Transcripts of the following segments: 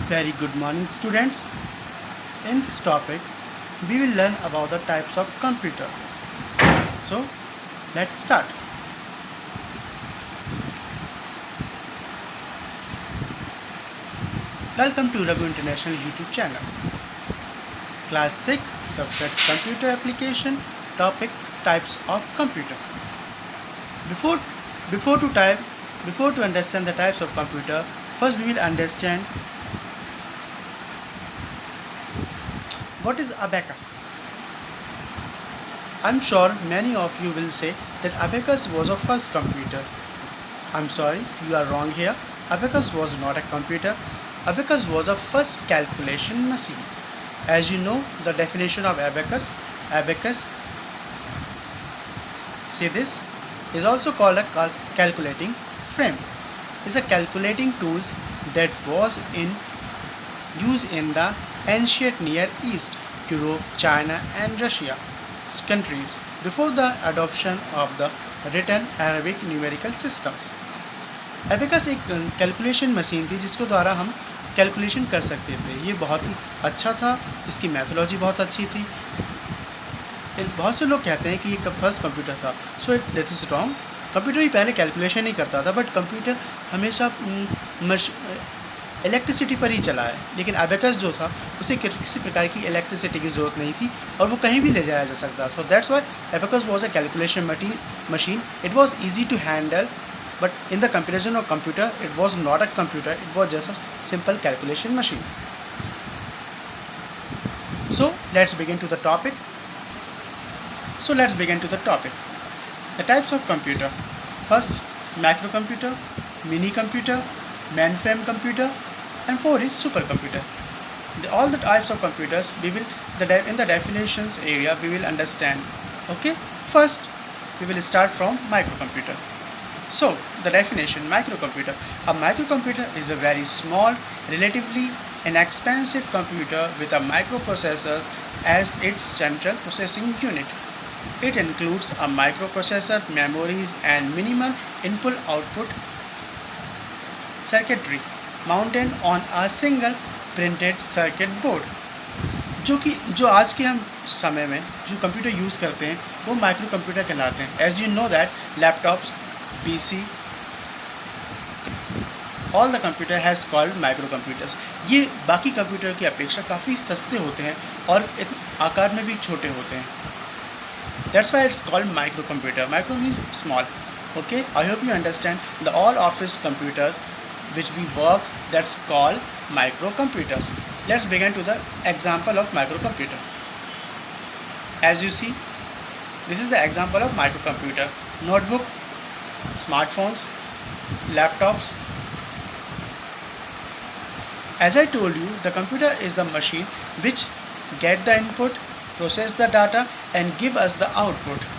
Very good morning, students. In this topic, we will learn about the types of computer. So, let's start. Welcome to Raghu International YouTube channel. Class 6, subject Computer Application, topic Types of Computer. Before before to type before to understand the types of computer, first we will understand what is abacus. I'm sure many of you will say that abacus was a first computer. I'm sorry, you are wrong here. Abacus was not a computer. Abacus was a first calculation machine. As you know, the definition of abacus, say this, is also called a calculating frame. Is a calculating tools that was in use in the ancient Near East, Europe, China, and Russia countries before the adoption of the written Arabic numerical systems. Abacus एक calculation machine थी जिसके द्वारा हम calculation कर सकते थे। ये बहुत ही अच्छा था, इसकी मैथोलॉजी बहुत अच्छी थी। बहुत से लोग कहते हैं कि ये फर्स्ट कंप्यूटर था, so it this is wrong. Computer ही पहले कैलकुलेशन नहीं करता था, बट कंप्यूटर हमेशा इलेक्ट्रिसिटी पर ही चला है। लेकिन एबेकस जो था उसे किसी प्रकार की इलेक्ट्रिसिटी की ज़रूरत नहीं थी और वो कहीं भी ले जाया जा सकता। So that's why abacus was a calculation machine. It was easy to handle, but in the comparison of computer, it was not a computer, it was just a simple calculation machine. So let's begin to the topic. The types of computer. First, macrocomputer, mini computer, mainframe computer, and 4 is supercomputer. All the types of computers we will in the definitions area we will understand. Okay, first we will start from microcomputer. So, the definition microcomputer. A microcomputer is a very small, relatively inexpensive computer with a microprocessor as its central processing unit. It includes a microprocessor, memories, and minimal input-output circuitry mounted on a single printed circuit board. जो आज के हम समय में जो computer use करते हैं वो माइक्रो कंप्यूटर कहलाते हैं। As you know that laptops, PC, all the computer has called microcomputers. ये बाकी कंप्यूटर की अपेक्षा काफ़ी सस्ते होते हैं और आकार में भी छोटे होते हैं। That's why it's called microcomputer. Micro means small. Okay, I hope you understand. The all office computers which we work, that's called microcomputers. Let's begin to the example of microcomputer. As you see, this is the example of microcomputer. Notebook, smartphones, laptops. As I told you, the computer is the machine which get the input, process the data and give us the output.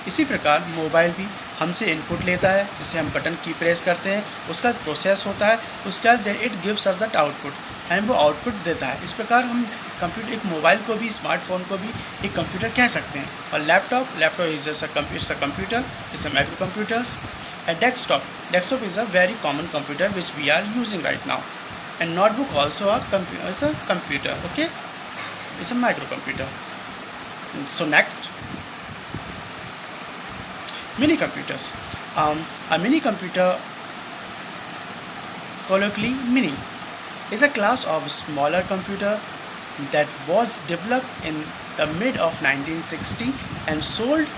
इसी प्रकार mobile भी हमसे input लेता है, जिसे हम button की press करते हैं, उसका प्रोसेस होता है, उसके बाद it gives us that output and वो आउटपुट देता है। इस प्रकार हम कंप्यूटर, एक मोबाइल को भी, स्मार्टफोन को भी एक कंप्यूटर कह सकते हैं। और laptop is a computer, it's a micro computers. And desktop is a very common computer which we are using right now. And notebook also is a computer, okay, it's a micro computer. So next, mini computers. A mini computer, colloquially mini, is a class of smaller computer that was developed in the mid of 1960 and sold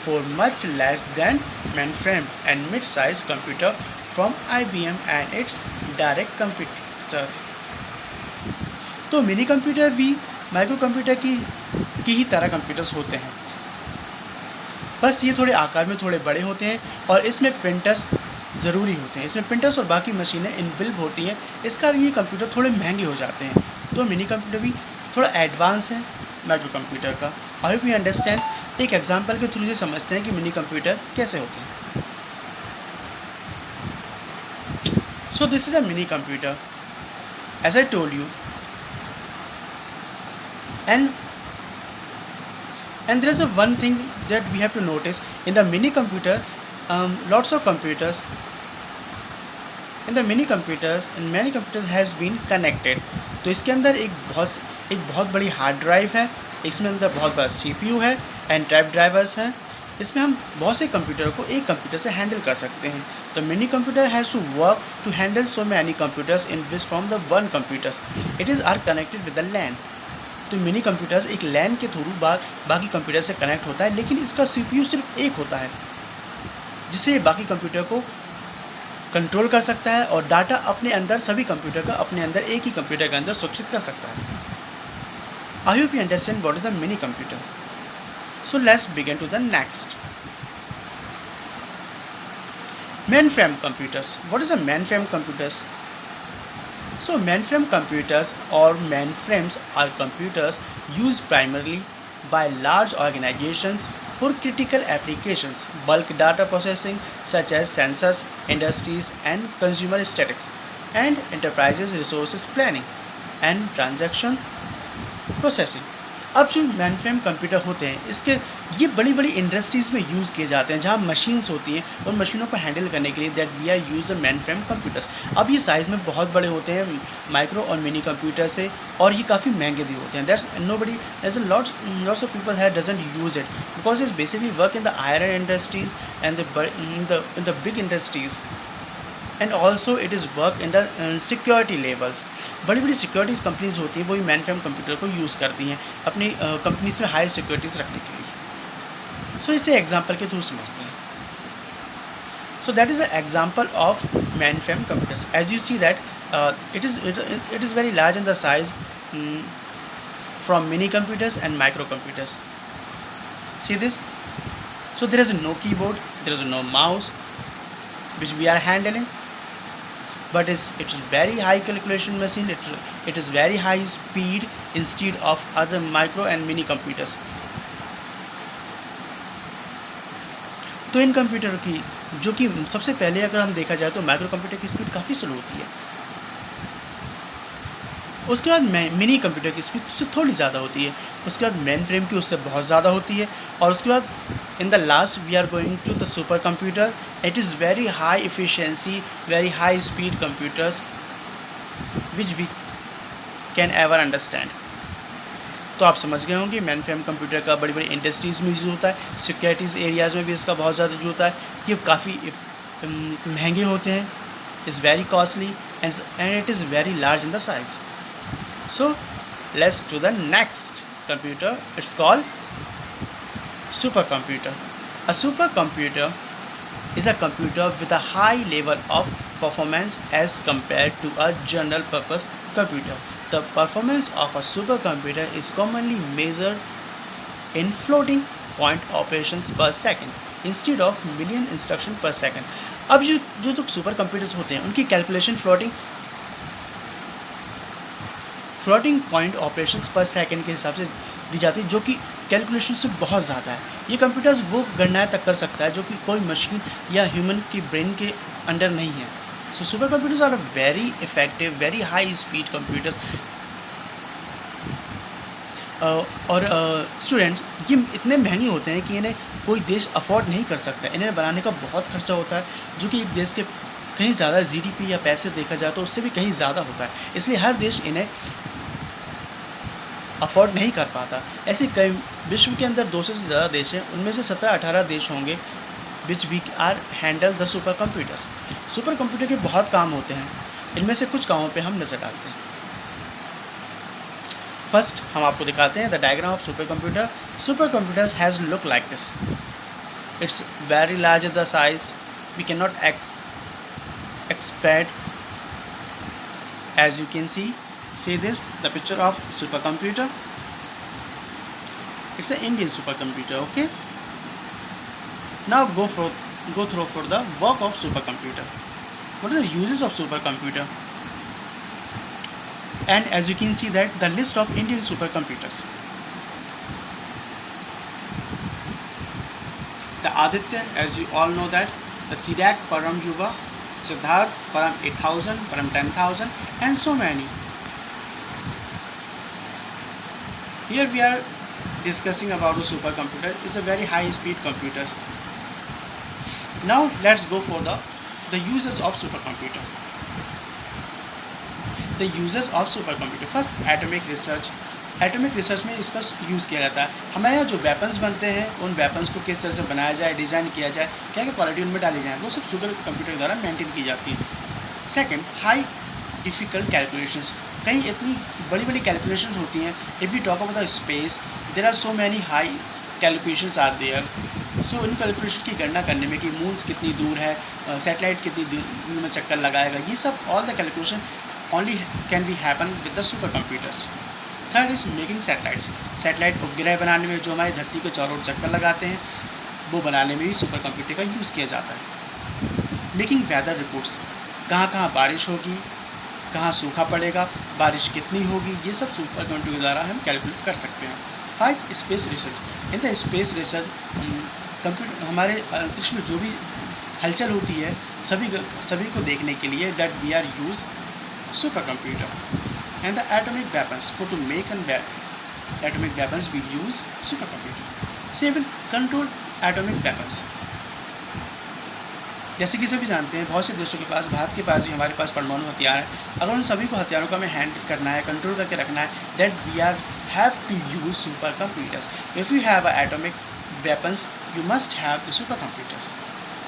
for much less than mainframe and mid-sized computer from IBM and its direct competitors. तो mini computer भी micro computer की ही तरह computers होते हैं, बस ये थोड़े आकार में थोड़े बड़े होते हैं और इसमें प्रिंटर्स ज़रूरी होते हैं। इसमें प्रिंटर्स और बाकी मशीनें इनबिल्ट होती हैं, इस कारण ये कंप्यूटर थोड़े महंगे हो जाते हैं। तो मिनी कंप्यूटर भी थोड़ा एडवांस है माइक्रो कंप्यूटर का। I hope you understand. एक एग्जांपल के थ्रू से समझते हैं कि मिनी कंप्यूटर कैसे होते हैं। So this is a mini computer as I told you, and there is a one thing that we have to notice in the mini computer. Lots of computers in the many computers has been connected. तो इसके अंदर एक बहुत बड़ी hard drive है, इसमें अंदर बहुत बड़ा CPU है एंड टाइप ड्राइवर्स हैं। इसमें हम बहुत से कंप्यूटर को एक कंप्यूटर से हैंडल कर सकते हैं। तो mini computer has to work to handle so many computers in which from the one computers it is are connected with the LAN. तो मिनी कंप्यूटर्स एक लैन के थ्रू बाकी कंप्यूटर से कनेक्ट होता है, लेकिन इसका CPU सिर्फ एक होता है, जिससे बाकी कंप्यूटर को कंट्रोल कर सकता है और डाटा अपने अंदर सभी कंप्यूटर का अपने अंदर एक ही कंप्यूटर के अंदर सुरक्षित कर सकता है। I hope you understand what is a mini computer. So let's begin to the next. Mainframe computers. What is a mainframe computers? So mainframe computers or mainframes are computers used primarily by large organizations for critical applications, bulk data processing such as census, industries and consumer statistics, and enterprises resources planning and transaction processing. अब जो mainframe computer होते हैं इसके ये बड़ी बड़ी industries में use किए जाते हैं, जहाँ मशीन्स होती हैं और मशीनों को हैंडल करने के लिए that we are use a mainframe computers. अब ये साइज़ में बहुत बड़े होते हैं माइक्रो और मिनी कंप्यूटर से, और ये काफ़ी महंगे भी होते हैं। That's nobody as a lots of people have doesn't use it because it's basically work in the iron industries and in the big industries and also it is work in the security levels. बड़ी बड़ी securities companies होती हैं, वही mainframe computer को use करती हैं अपनी companies में हाई सिक्योरिटीज़ रखने के लिए। सो इसे एग्जांपल के थ्रू समझते हैं। So that is a example of mainframe computers। As you see that it is very large in the size from mini computers and micro computers. See this? So there is no keyboard, there is no mouse which we are handling, but it is very high calculation machine. It is very high speed instead of other micro and mini computers. तो इन computer की जो कि सबसे पहले अगर हम देखा जाए तो माइक्रो कंप्यूटर की स्पीड काफ़ी स्लो होती है, उसके बाद मिनी कंप्यूटर की स्पीड उससे थोड़ी ज़्यादा होती है, उसके बाद मेन फ्रेम की उससे बहुत ज़्यादा होती है, और उसके बाद in the last we are going to the super computer. It is very high efficiency, very high speed computers which we can ever understand. तो आप समझ गए होंगे mainframe कंप्यूटर का बड़ी बड़ी इंडस्ट्रीज़ में यूज़ होता है, सिक्योरिटीज़ एरियाज़ में भी इसका बहुत ज़्यादा यूज़ होता है। ये काफ़ी महंगे होते हैं, is very costly and it is very large in the size. So let's do the next computer. It's called supercomputer. A supercomputer is a computer with a high level of performance as compared to a general purpose computer. The performance of a supercomputer is commonly measured in floating point operations per second instead of million instruction per second. अब जो super computers होते हैं उनकी calculation floating point operations पर second के हिसाब से दी जाती है, जो कि कैलकुलेशन से बहुत ज़्यादा है। ये कंप्यूटर्स वो गणनाएं तक कर सकता है जो कि कोई मशीन या ह्यूमन की ब्रेन के अंडर नहीं है। So super computers are very effective, very high speed computers. और स्टूडेंट्स ये इतने महंगे होते हैं कि इन्हें कोई देश अफोर्ड नहीं कर सकता, इन्हें बनाने का बहुत खर्चा होता है, जो कि एक देश के कहीं ज़्यादा GDP या पैसे देखा जाए तो उससे भी कहीं ज़्यादा होता है, इसलिए हर देश इन्हें अफोर्ड नहीं कर पाता। ऐसे कई विश्व के अंदर 200 से ज़्यादा देश हैं, उनमें से 17-18 देश होंगे which we are handle the super computers. Super computer के बहुत काम होते हैं, इनमें से कुछ कामों पे हम नज़र डालते हैं। फर्स्ट हम आपको दिखाते हैं the diagram of super computer. Super computers has look like this. It's very large in the size, we can not expand as you can see this the picture of supercomputer. It's an Indian supercomputer. Okay, now go through for the work of supercomputer. What are the uses of supercomputer? And as you can see that the list of Indian supercomputers: the Aditya, as you all know that, the Siddharth, Param Yuva, Siddharth, Param 8000, Param 10000 and so many. Here we are discussing about the supercomputer. It's a very high speed computers. Now let's go for the uses of supercomputer. The users of super computer. First atomic research. Atomic research में इसका use किया जाता है। हमारे यहाँ जो weapons बनते हैं उन वेपन्स को किस तरह से बनाया जाए, डिज़ाइन किया जाए, क्या क्या क्वालिटी उनमें डाली जाए, वो सब सुपर कंप्यूटर द्वारा मेंटेन की जाती है। Second, high difficult calculations. कहीं इतनी बड़ी बड़ी कैलकुलेशंस होती हैं। If we talk about the space, there are so many high calculations are there. So in calculation की गणना करने में कि मून्स कितनी दूर है, सैटेलाइट कितनी दूर में चक्कर लगाएगा, ये सब all the calculation only can be happen with the super computers. Third is making satellites. Satellite उपग्रह बनाने में जो हमारी धरती के चारों ओर चक्कर लगाते हैं, वो बनाने में भी सुपर कंप्यूटर का यूज़ किया जाता है। मेकिंग वेदर रिपोर्ट्स, कहाँ कहाँ बारिश होगी, कहाँ सूखा पड़ेगा, बारिश कितनी होगी, ये सब सुपर कंप्यूटर द्वारा हम कैलकुलेट कर सकते हैं। 5 space research. In the space research, computer हमारे अंतरिक्ष में जो भी हलचल होती है सभी को देखने के लिए that we are use super computer. And the atomic weapons, for to make an atomic weapons we use super computer. 7 control atomic weapons. जैसे कि सभी जानते हैं, बहुत से देशों के पास, भारत के पास भी हमारे पास परमाणु हथियार है। अगर उन सभी को हथियारों का हमें हैंडल करना है, कंट्रोल करके रखना है, that we are have to use super computers. If you have atomic weapons, you must have the supercomputers.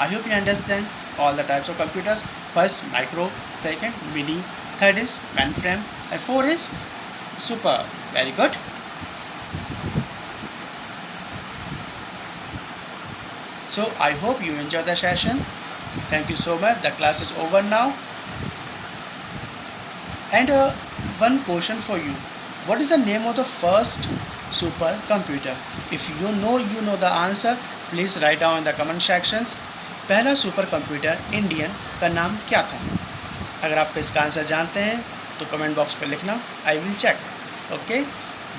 I hope you understand all the types of computers. First, micro. Second, mini. Third is mainframe. And fourth is super. Very good. So I hope you enjoy the session. Thank you so much. The class is over now. And one question for you. What is the name of the first supercomputer? If you know the answer. Please write down in the comment sections. पहला super computer Indian का नाम क्या था? अगर आप इसका answer जानते हैं तो कमेंट बॉक्स पे लिखना. I will check. Okay.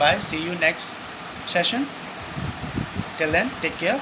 Bye. See you next session. Till then, take care.